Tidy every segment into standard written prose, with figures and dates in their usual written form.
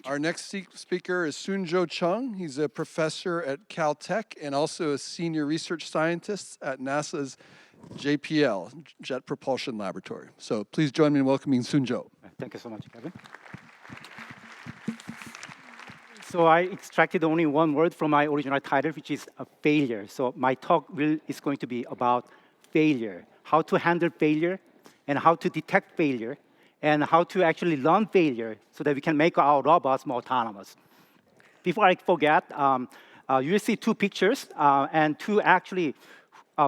Our next speaker is Chung. He's a professor at Caltech and also a senior research scientist at NASA's JPL, Jet Propulsion Laboratory. So please join me in welcoming Sunjo. Thank you so much, Kevin. So I extracted only one word from my original title, which is a failure. So my talk is going to be about failure, how to handle failure, and how to detect failure, and how to actually learn failure so that we can make our robots more autonomous. Before I forget, you'll see two pictures, and two actually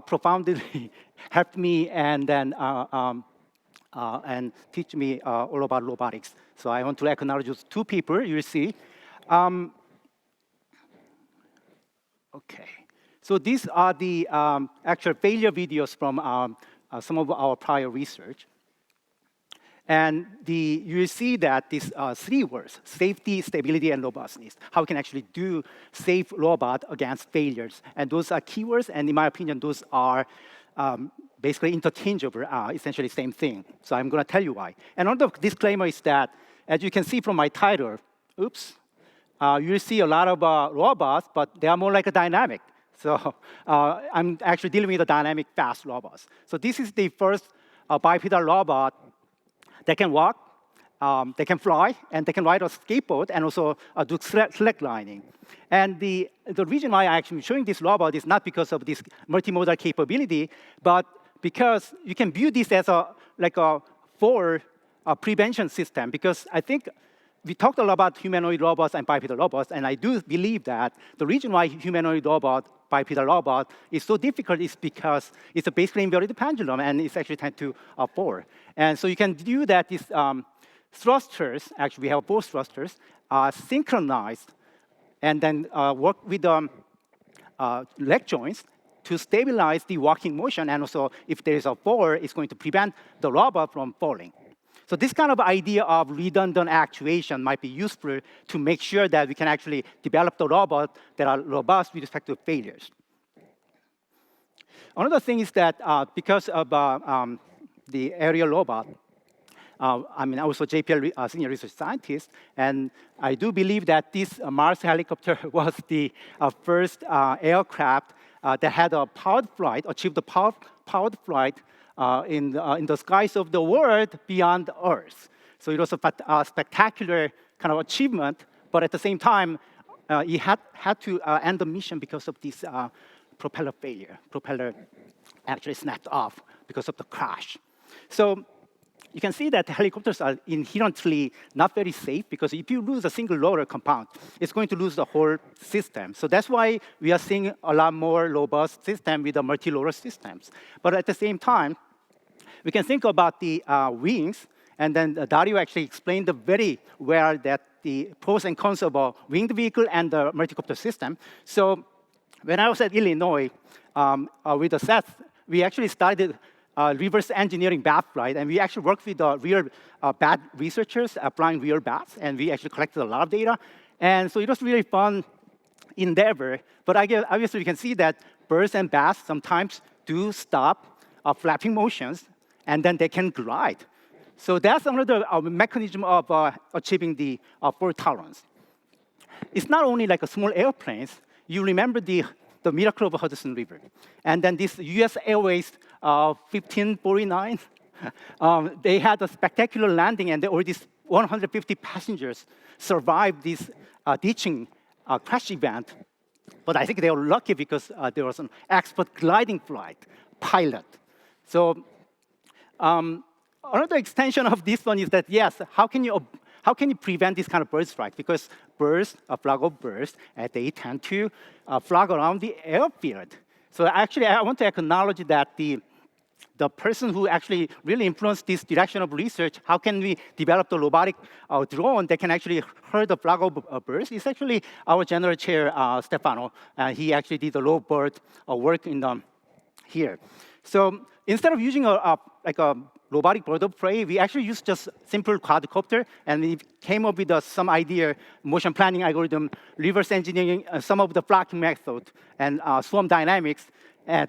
profoundly helped me and then and teach me all about robotics. So I want to acknowledge those two people you'll see. Okay, so these are the actual failure videos from some of our prior research. And you see that these three words, safety, stability, and robustness, how we can actually do safe robot against failures. And those are keywords, and in my opinion, those are basically interchangeable, essentially same thing. So I'm going to tell you why. And another disclaimer is that, as you can see from my title, you'll see a lot of robots, but they are more like a dynamic. So I'm actually dealing with the dynamic fast robots. So this is the first bipedal robot. They can walk, they can fly, and they can ride a skateboard, and also do slacklining. And the reason why I'm actually showing this robot is not because of this multimodal capability, but because you can view this as a fall prevention system. Because I think we talked a lot about humanoid robots and bipedal robots, and I do believe that the reason why humanoid robot, bipedal robot is so difficult is because it's a basically inverted pendulum, and it's actually tend to fall. And so you can view that these thrusters, actually we have both thrusters, are synchronized, and then work with the leg joints to stabilize the walking motion, and also if there is a fall, it's going to prevent the robot from falling. So this kind of idea of redundant actuation might be useful to make sure that we can actually develop the robots that are robust with respect to failures. Another thing is that because of the aerial robot, I'm also JPL senior research scientist, and I do believe that this Mars helicopter was the first aircraft that had a powered flight, achieved a powered flight in the skies of the world beyond Earth. So it was a spectacular kind of achievement, but at the same time, he had to end the mission because of this propeller failure. Propeller actually snapped off because of the crash. So you can see that helicopters are inherently not very safe, because if you lose a single rotor compound, it's going to lose the whole system. So that's why we are seeing a lot more robust system with the multi-rotor systems. But at the same time, we can think about the wings, and then Dario actually explained very well that the pros and cons of a winged vehicle and the multi-copter system. So when I was at Illinois with the Seth, we actually started reverse engineering bat flight, and we actually worked with the real bat researchers applying real bats, and we actually collected a lot of data. And so it was really fun endeavor. But I guess obviously you can see that birds and bats sometimes do stop flapping motions, and then they can glide. So that's another mechanism of achieving the fault tolerance. It's not only like a small airplanes. You remember the miracle of Hudson River. And then this US Airways 1549, they had a spectacular landing, and all these 150 passengers survived this ditching crash event. But I think they were lucky because there was an expert gliding flight pilot. So another extension of this one is that, yes, how can you prevent this kind of bird strike? Because birds, a flock of birds, they tend to fly around the airfield. So actually, I want to acknowledge that the person who actually really influenced this direction of research, how can we develop the robotic drone that can actually herd the flock of birds, is actually our general chair, Stefano. He actually did the low bird work in here. So instead of using a robotic bird of prey, we actually used just simple quadcopter, and we came up with some idea, motion planning algorithm, reverse engineering some of the flocking method, and swarm dynamics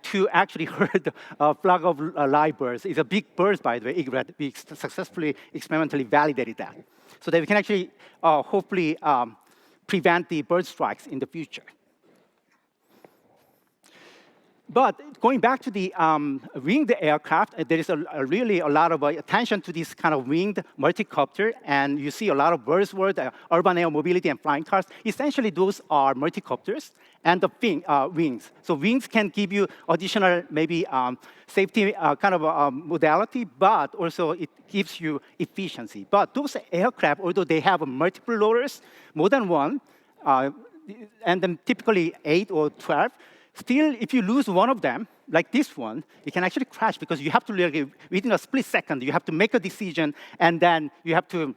to actually herd a flock of live birds. It's a big bird, by the way, ICRA. We successfully experimentally validated that, so that we can actually hopefully prevent the bird strikes in the future. But going back to the winged aircraft, there is really a lot of attention to this kind of winged multicopter, and you see a lot of buzzwords, urban air mobility and flying cars. Essentially, those are multicopters and the wings. So wings can give you additional, maybe safety kind of modality, but also it gives you efficiency. But those aircraft, although they have multiple rotors, more than one, and then typically 8 or 12, still, if you lose one of them, like this one, you can actually crash because you have to really, within a split second, you have to make a decision, and then you have to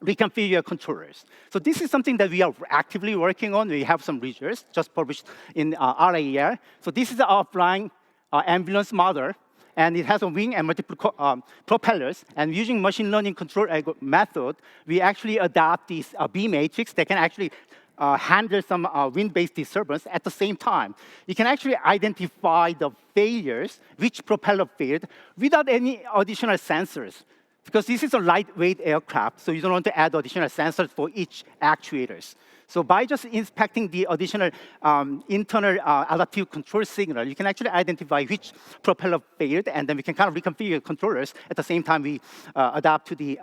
reconfigure your controllers. So this is something that we are actively working on. We have some research just published in RAER. So this is our flying ambulance model, and it has a wing and multiple propellers. And using machine learning control method, we actually adopt this B matrix that can actually handle some wind-based disturbance at the same time. You can actually identify the failures, which propeller failed, without any additional sensors. Because this is a lightweight aircraft, so you don't want to add additional sensors for each actuators. So by just inspecting the additional internal adaptive control signal, you can actually identify which propeller failed, and then we can kind of reconfigure controllers. At the same time, we adapt to the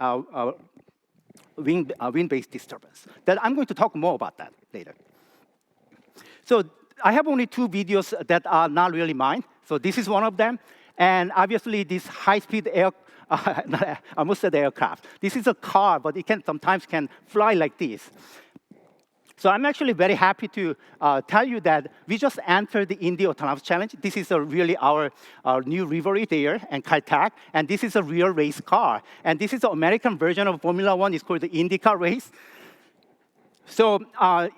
wind-based disturbance. That I'm going to talk more about that later. So I have only 2 videos that are not really mine. So this is one of them. And obviously, this high-speed I almost said aircraft. This is a car, but it can sometimes fly like this. So I'm actually very happy to tell you that we just entered the Indy Autonomous Challenge. This is really our new rivalry there, and Caltech, and this is a real race car. And this is the American version of Formula One. It's called the IndyCar race. So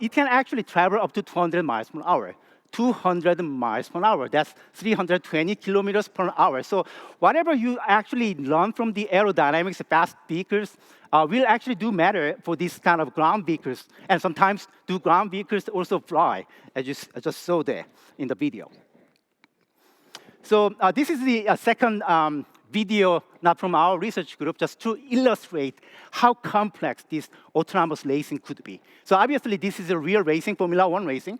it can actually travel up to 200 miles per hour. 200 miles per hour. That's 320 kilometers per hour. So whatever you actually learn from the aerodynamics of fast vehicles will actually do matter for these kind of ground vehicles. And sometimes do ground vehicles also fly, as you just saw there in the video. So this is the second video, not from our research group, just to illustrate how complex this autonomous racing could be. So obviously, this is a real racing, Formula One racing.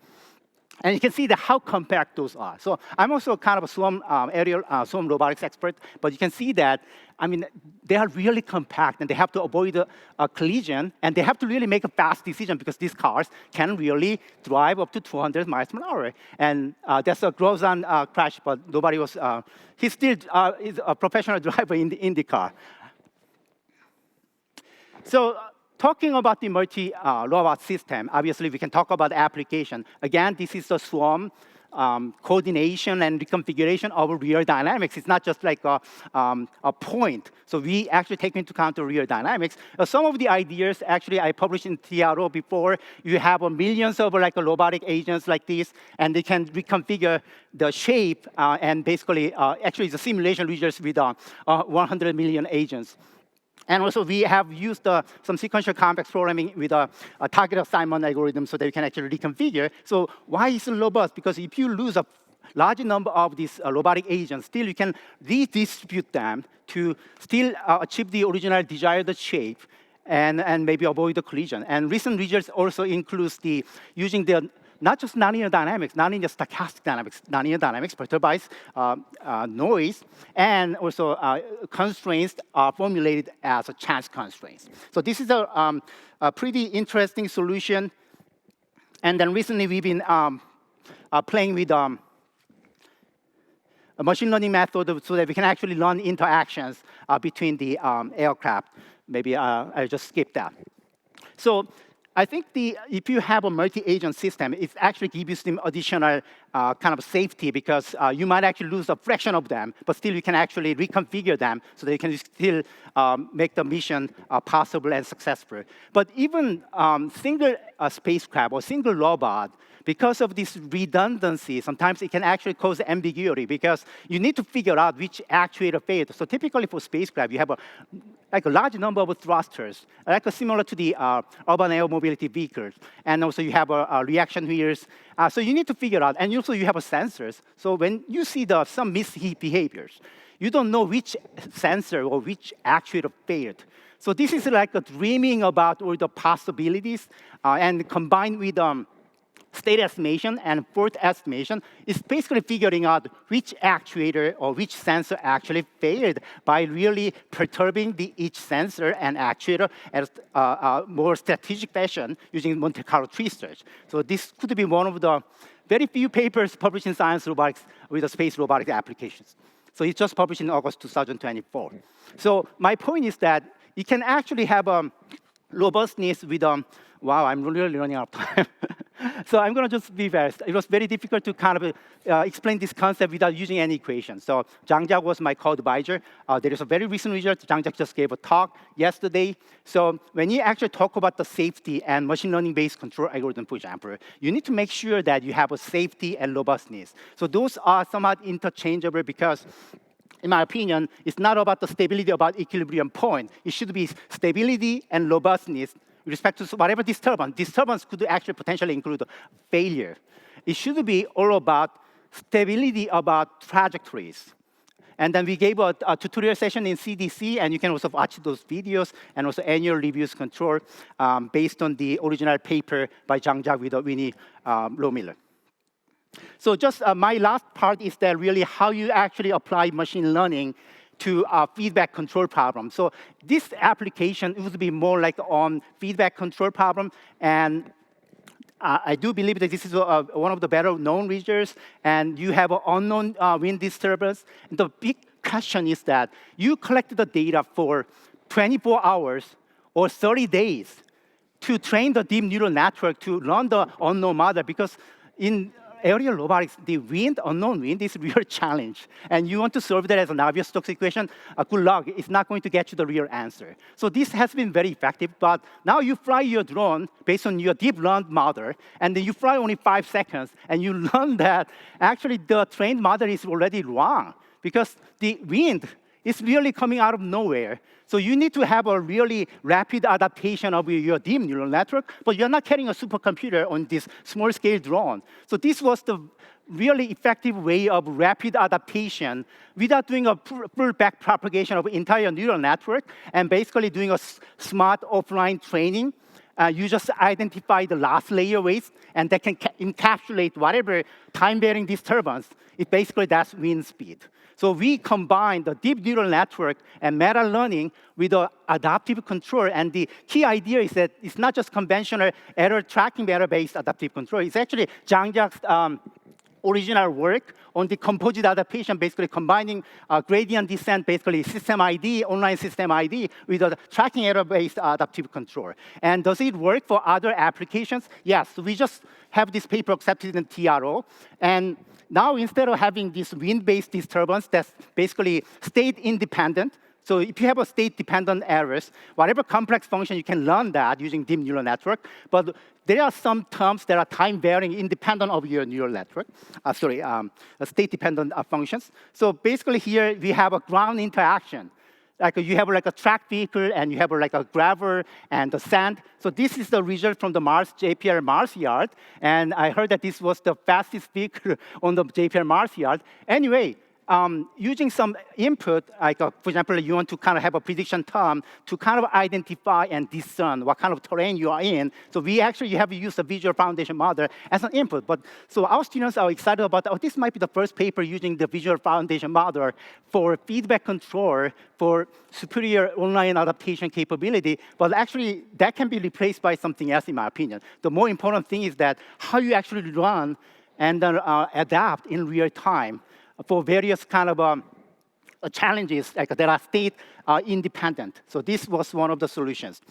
And you can see how compact those are. So I'm also kind of a swarm robotics expert, but you can see that, I mean, they are really compact, and they have to avoid a collision, and they have to really make a fast decision because these cars can really drive up to 200 miles per hour. And that's a Grozan crash, but nobody was, he still is a professional driver in the IndyCar. So talking about the multi-robot system, obviously we can talk about application. Again, this is the swarm coordination and reconfiguration of real dynamics. It's not just like a point. So we actually take into account the real dynamics. Some of the ideas, actually, I published in TRO before. You have millions of robotic agents like this, and they can reconfigure the shape, and basically, actually, it's a simulation research with 100 million agents. And also, we have used some sequential complex programming with a target assignment algorithm so that we can actually reconfigure. So why is it robust? Because if you lose a large number of these robotic agents, still you can redistribute them to still achieve the original desired shape and maybe avoid the collision. And recent research also includes using the not just nonlinear dynamics, nonlinear stochastic dynamics. Nonlinear dynamics perturbates noise, and also constraints are formulated as a chance constraints. So this is a pretty interesting solution. And then recently we've been playing with a machine learning method so that we can actually learn interactions between the aircraft. Maybe I'll just skip that. So I think if you have a multi-agent system, it actually gives you some additional kind of safety because you might actually lose a fraction of them, but still you can actually reconfigure them so that you can still make the mission possible and successful. But even single spacecraft or single robot, because of this redundancy, sometimes it can actually cause ambiguity because you need to figure out which actuator failed. So typically for spacecraft, you have a large number of thrusters, similar to the urban air mobility vehicles. And also you have reaction wheels. So you need to figure out, and also you have sensors. So when you see some misbehaviors, you don't know which sensor or which actuator failed. So this is like a dreaming about all the possibilities, and combined with state estimation and fault estimation is basically figuring out which actuator or which sensor actually failed by really perturbing each sensor and actuator at a more strategic fashion using Monte Carlo tree search. So this could be one of the very few papers published in Science Robotics with the space robotics applications. So it's just published in August 2024. So my point is that you can actually have robustness with, wow, I'm really running out of time. So I'm going to just be fast. It was very difficult to kind of explain this concept without using any equations. So Chung was my co-advisor. There is a very recent research. Chung just gave a talk yesterday. So when you actually talk about the safety and machine learning-based control algorithm, for example, you need to make sure that you have a safety and robustness. So those are somewhat interchangeable because in my opinion, it's not about the stability, about equilibrium point. It should be stability and robustness with respect to whatever disturbance. Disturbance could actually potentially include failure. It should be all about stability about trajectories. And then we gave a tutorial session in CDC, and you can also watch those videos and also annual reviews control based on the original paper by Chung with Winnie Low-Miller. So just my last part is that really how you actually apply machine learning to feedback control problem. So this application would be more like on feedback control problem. And I do believe that this is one of the better known research. And you have an unknown wind disturbance. And the big question is that you collect the data for 24 hours or 30 days to train the deep neural network to run the unknown model, because in aerial robotics, the unknown wind is a real challenge. And you want to solve that as an obvious Stokes equation, good luck. It's not going to get you the real answer. So this has been very effective. But now you fly your drone based on your deep learned model, and then you fly only 5 seconds, and you learn that actually the trained model is already wrong because the wind is really coming out of nowhere. So you need to have a really rapid adaptation of your deep neural network, but you're not carrying a supercomputer on this small-scale drone. So this was the really effective way of rapid adaptation without doing a full back propagation of entire neural network and basically doing a smart offline training. You just identify the last layer weights, and that can encapsulate whatever time-varying disturbance. That's wind speed. So we combine the deep neural network and meta-learning with the adaptive control. And the key idea is that it's not just conventional error tracking, error-based adaptive control. It's actually Zhang Jia's original work on the composite adaptation, basically combining gradient descent, basically system ID, online system ID, with a tracking error-based adaptive control. And does it work for other applications? Yes. So we just have this paper accepted in TRO. And now, instead of having this wind-based disturbance that's basically state-independent, so if you have a state-dependent errors, whatever complex function, you can learn that using deep neural network. But there are some terms that are time-varying independent of your neural network. State-dependent functions. So basically here, we have a ground interaction. Like you have like a track vehicle, and you have like a gravel and the sand. So this is the result from the JPL Mars yard. And I heard that this was the fastest vehicle on the JPL Mars yard. Anyway, using some input, like for example, you want to kind of have a prediction term to kind of identify and discern what kind of terrain you are in. So we actually have to use the visual foundation model as an input. But so our students are excited about, oh, this might be the first paper using the visual foundation model for feedback control for superior online adaptation capability. But actually, that can be replaced by something else, in my opinion. The more important thing is that how you actually run and then adapt in real time for various kind of challenges like that are state independent. So this was one of the solutions.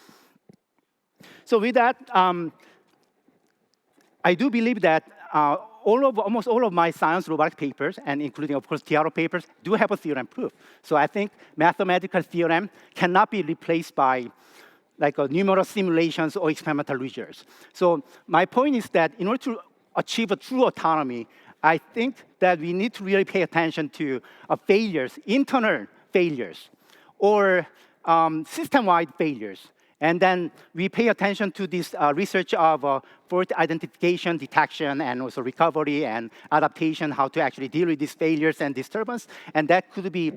So with that, I do believe that almost all of my science robotics papers, and including, of course, TRO papers, do have a theorem proof. So I think mathematical theorem cannot be replaced by like numerous simulations or experimental results. So my point is that in order to achieve a true autonomy, I think that we need to really pay attention to failures, internal failures, or system-wide failures. And then we pay attention to this research of fault identification, detection, and also recovery and adaptation, how to actually deal with these failures and disturbance. And that could be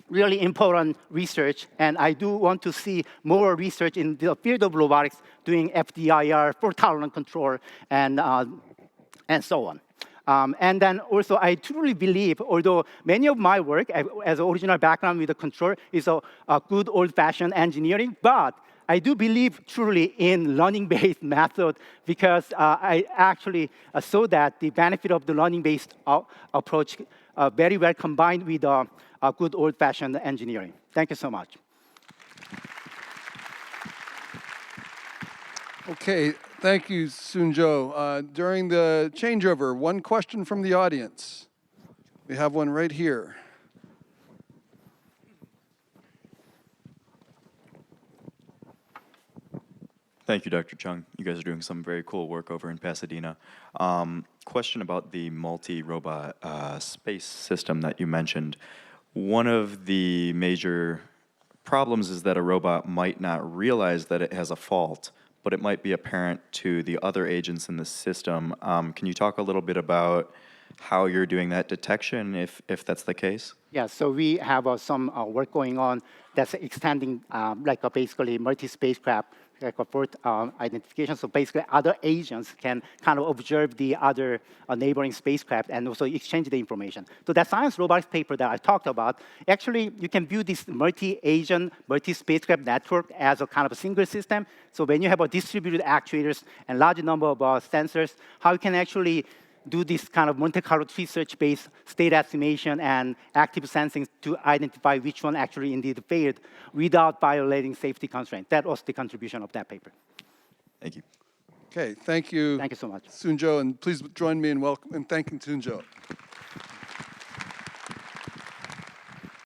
really important research. And I do want to see more research in the field of robotics doing FDIR, fault tolerant control, and so on. And then also, I truly believe, although many of my work as an original background with the control is a good old-fashioned engineering, but I do believe truly in learning-based method because I actually saw that the benefit of the learning-based approach very well combined with a good old-fashioned engineering. Thank you so much. Okay, thank you, Soon-Jo. During the changeover, one question from the audience. We have one right here. Thank you, Dr. Chung. You guys are doing some very cool work over in Pasadena. Question about the multi-robot space system that you mentioned. One of the major problems is that a robot might not realize that it has a fault, but it might be apparent to the other agents in the system. Can you talk a little bit about how you're doing that detection, if that's the case? Yeah, so we have some work going on that's extending basically multi-spacecraft like a fault identification. So basically, other agents can kind of observe the other neighboring spacecraft and also exchange the information. So that science robotics paper that I talked about, actually, you can view this multi-agent, multi-spacecraft network as a kind of a single system. So when you have a distributed actuators and large number of sensors, how you can actually do this kind of Monte Carlo tree search-based state estimation and active sensing to identify which one actually indeed failed without violating safety constraints. That was the contribution of that paper. Thank you. Okay, thank you. Thank you so much. Soon-Jo, and please join me in thanking Soon-Jo.